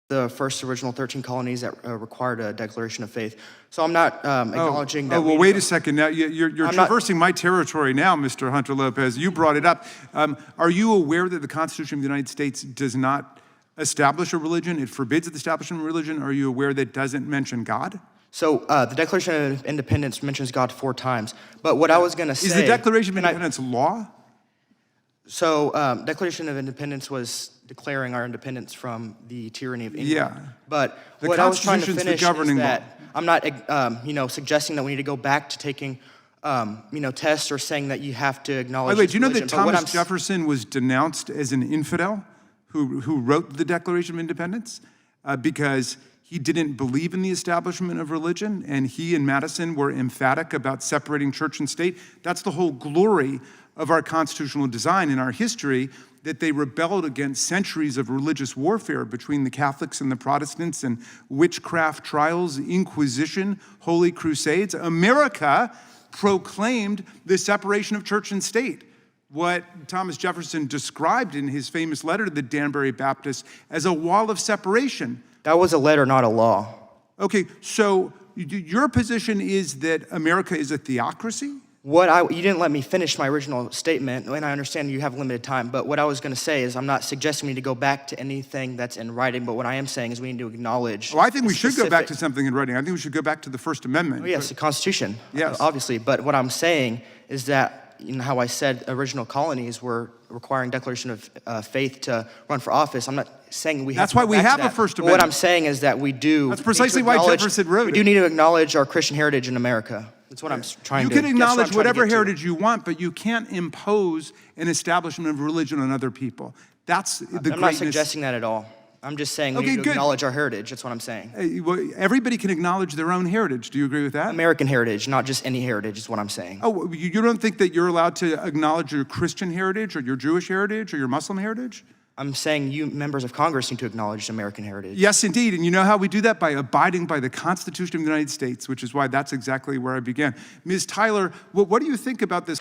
the first original 13 colonies that required a declaration of faith. So I'm not acknowledging that. Oh, well, wait a second. Now, you're traversing my territory now, Mr. Hunter-Lopez. You brought it up. Are you aware that the Constitution of the United States does not establish a religion? It forbids the establishment of religion. Are you aware that it doesn't mention God? So the Declaration of Independence mentions God 4 times. But what I was going to say... Is the Declaration of Independence law? So Declaration of Independence was declaring our independence from the tyranny of England. Yeah. But what I was trying to finish is that I'm not, suggesting that we need to go back to taking, tests or saying that you have to acknowledge. Wait, do you know that Thomas Jefferson was denounced as an infidel who wrote the Declaration of Independence because he didn't believe in the establishment of religion, and he and Madison were emphatic about separating church and state? That's the whole glory of our constitutional design in our history, that they rebelled against centuries of religious warfare between the Catholics and the Protestants and witchcraft trials, Inquisition, Holy Crusades. America proclaimed the separation of church and state, what Thomas Jefferson described in his famous letter to the Danbury Baptists as a wall of separation. That was a letter, not a law. Okay, so your position is that America is a theocracy? You didn't let me finish my original statement, and I understand you have limited time, but what I was going to say is I'm not suggesting we need to go back to anything that's in writing, but what I am saying is we need to acknowledge... Oh, I think we should go back to something in writing. I think we should go back to the First Amendment. Oh, yes, the Constitution, yes, obviously, but what I'm saying is that, how I said original colonies were requiring declaration of faith to run for office. I'm not saying we have That's why we have a First Amendment. What I'm saying is that we do... That's precisely why Jefferson wrote it. We do need to acknowledge our Christian heritage in America. That's what I'm trying to... You can acknowledge whatever heritage you want, but you can't impose an establishment of religion on other people. That's the greatness. I'm not suggesting that at all. I'm just saying we need to acknowledge our heritage. That's what I'm saying. Well, everybody can acknowledge their own heritage. Do you agree with that? American heritage, not just any heritage, is what I'm saying. Oh, you don't think that you're allowed to acknowledge your Christian heritage or your Jewish heritage or your Muslim heritage? I'm saying you members of Congress need to acknowledge American heritage. Yes, indeed. And you know how we do that? By abiding by the Constitution of the United States, which is why that's exactly where I began. Ms. Tyler, what do you think about this?